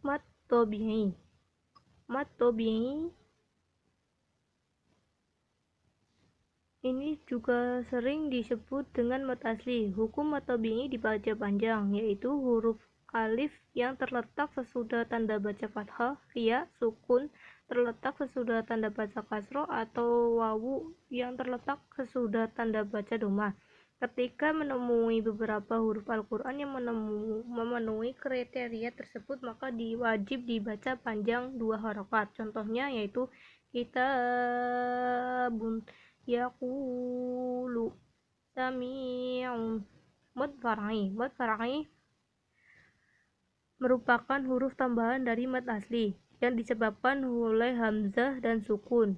Mad tabi'i. Mad tabi'i ini juga sering disebut dengan mad asli. Hukum mad tabi'i dibaca panjang, yaitu huruf alif yang terletak sesudah tanda baca fathah, ya, sukun terletak sesudah tanda baca kasroh, atau wawu yang terletak sesudah tanda baca doma. Ketika menemui beberapa huruf Al-Quran yang memenuhi kriteria tersebut, maka wajib dibaca panjang 2 harokat. Contohnya yaitu kitabun yaqulu sami'un. Mad far'i merupakan huruf tambahan dari mad asli yang disebabkan oleh hamzah dan sukun.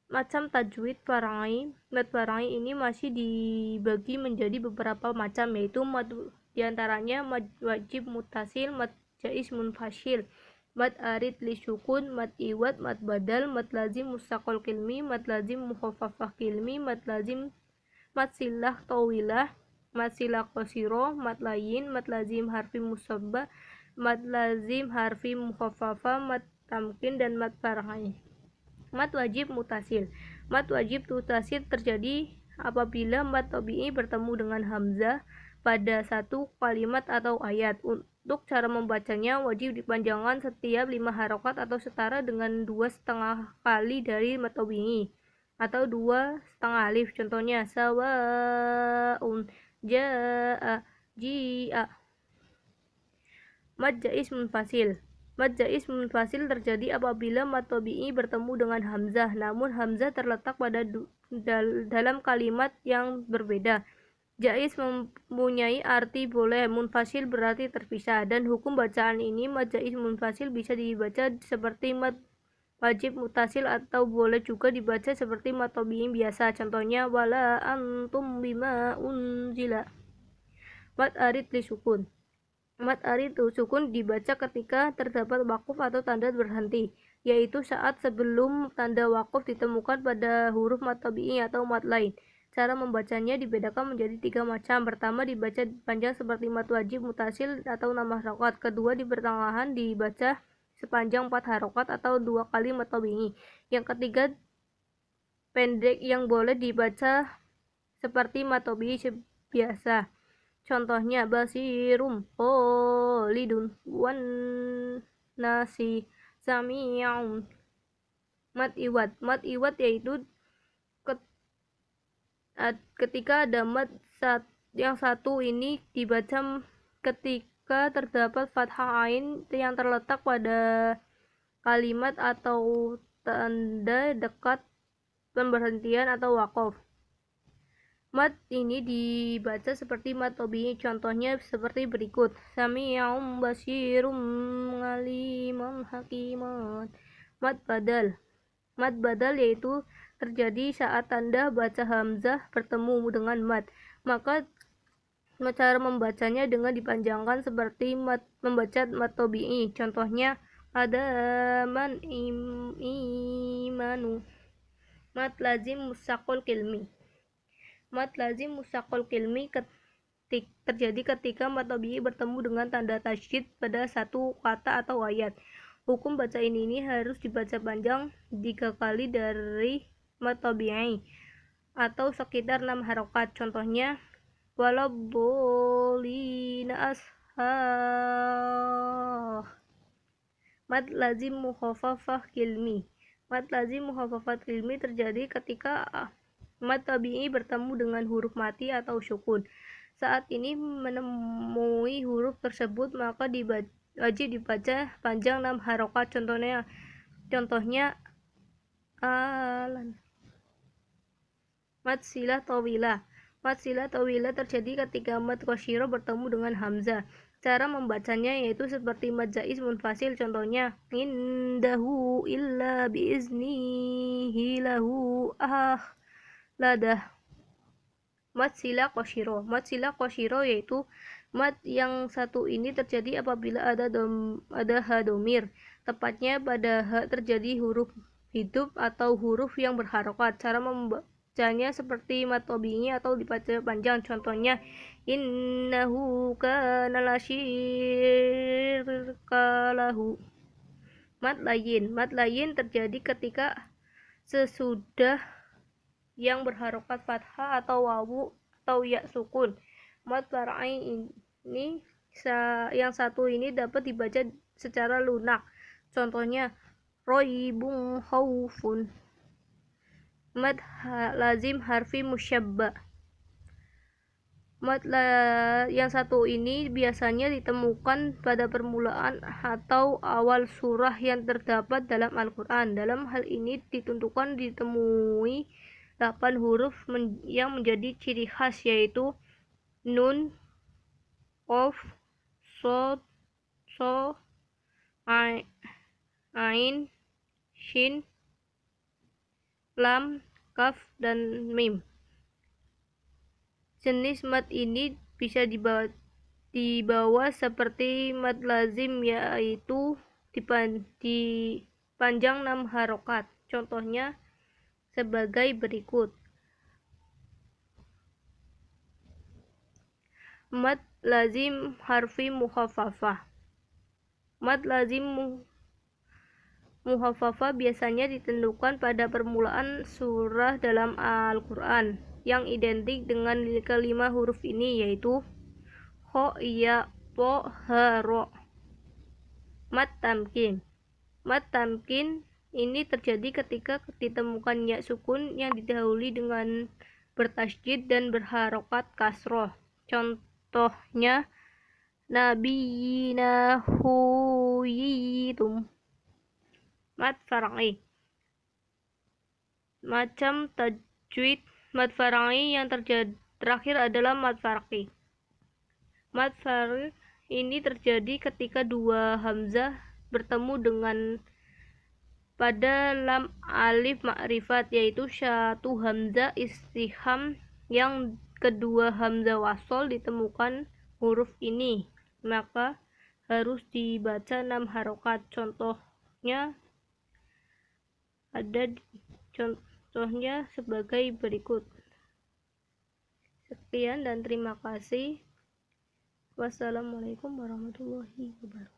Macam tajwid far'i. Mad far'i ini masih dibagi menjadi beberapa macam, yaitu mad diantaranya mad wajib mutasil, mad jaiz munfasil, mad arid li sukun, mad iwad, mad badal, mad lazim mustaqol kilmi, mad lazim mukhaffafah kilmi, mad lazim, mad silah tawilah, mad silah qasiro, mad layin, mad lazim harfi musabba, mad lazim harfi mukhaffafa, mad tamkin, dan mad far'i. Mad wajib mutasil. Mad wajib mutasil terjadi apabila mad tabi'i bertemu dengan hamzah pada satu kalimat atau ayat. Untuk cara membacanya wajib dipanjangkan setiap 5 harokat atau setara dengan 2,5 kali dari mad tabi'i atau 2,5 alif. Contohnya sawaun, ja'a, ji'a. Mad jaiz munfasil. Mad jaiz munfasil terjadi apabila mad tabi'i bertemu dengan hamzah, namun hamzah terletak pada dalam kalimat yang berbeda. Jaiz mempunyai arti boleh, munfasil berarti terpisah, dan hukum bacaan ini mad jaiz munfasil bisa dibaca seperti mad wajib mutasil atau boleh juga dibaca seperti mad tabi'i biasa. Contohnya wala antum bima unzila. Mad arid li sukun. Mad arid sukun dibaca ketika terdapat wakuf atau tanda berhenti, yaitu saat sebelum tanda wakuf ditemukan pada huruf mad tabi'i atau mad lain. Cara membacanya dibedakan menjadi 3 macam. Pertama, dibaca panjang seperti mad wajib mutasil atau 6 harokat. Kedua, di pertengahan dibaca sepanjang 4 harokat atau 2 kali mad tabi'i. Yang ketiga, pendek yang boleh dibaca seperti mad tabi'i biasa. Contohnya basirum, qalidun, wan nasi sami'un. Mad iwad. Mad iwad yaitu ketika ada mad yang satu ini dibaca ketika terdapat fathah ain yang terletak pada kalimat atau tanda dekat pemberhentian atau waqaf. Mad ini dibaca seperti mad tabi'i. Contohnya seperti berikut: sami'un basirum aliman hakiman. Mad badal. Mad badal yaitu terjadi saat tanda baca hamzah bertemu dengan mad. Maka cara membacanya dengan dipanjangkan seperti membaca mad tabi'i. Contohnya adaman imanu. Mad lazim mustaqol kilmi. Mad lazim mustaqol kilmi terjadi ketika mad tabi'i bertemu dengan tanda tasydid pada satu kata atau ayat. Hukum bacaan ini harus dibaca panjang 3 kali dari mad tabi'i atau sekitar 6 harokat. Contohnya waladhdallina ashah. Mad lazim mukhaffafah kilmi. Mad lazim mukhaffafah kilmi terjadi ketika mad tabi'i bertemu dengan huruf mati atau sukun. Saat ini menemui huruf tersebut, maka wajib dibaca panjang 6 harokat. Contohnya alan. Mad silah tawilah. Mad silah tawilah terjadi ketika mad qasiro bertemu dengan hamzah. Cara membacanya yaitu seperti mad jaiz munfasil. Contohnya indahu illa biiznihi lahu ladah. Mad silah qasiro. Mad silah qasiro yaitu mad yang satu ini terjadi apabila ada ha domir, tepatnya pada ha terjadi huruf hidup atau huruf yang berharokat. Cara dibacanya seperti mad tabi'i atau dibaca panjang. Contohnya innahu kana la syirka lahu. Mad layin terjadi ketika sesudah yang berharokat fathah atau wawu atau ya sukun. Mad far'i ini yang satu ini dapat dibaca secara lunak. Contohnya roibun khaufun. Mad lazim harfi musyabba. Mad yang satu ini biasanya ditemukan pada permulaan atau awal surah yang terdapat dalam Al-Quran. Dalam hal ini ditentukan ditemui 8 huruf yang menjadi ciri khas, yaitu nun, qaf, shad, sha, ain, shin, lam, kaf, dan mim. Jenis mad ini bisa dibawa seperti mad lazim, yaitu dipanjang 6 harokat. Contohnya sebagai berikut. Mad lazim harfi mukhaffafah. Mad lazim mukhaffafah biasanya ditentukan pada permulaan surah dalam Al-Quran yang identik dengan kelima huruf ini, yaitu kha, ya, po, ha, ro. Mad tamkin. Mad tamkin ini terjadi ketika ditemukan ya sukun yang didahului dengan bertasydid dan berharokat kasroh. Contohnya nabiyina huyitum. Mad far'i. Macam tajwid mad far'i yang terakhir adalah mad farqi. Mad farqi ini terjadi ketika dua hamzah bertemu dengan pada lam alif ma'rifat, yaitu satu hamzah istifham yang kedua hamzah wasol ditemukan huruf ini, maka harus dibaca 6 harokat. Contohnya sebagai berikut. Sekian dan terima kasih. Wassalamualaikum warahmatullahi wabarakatuh.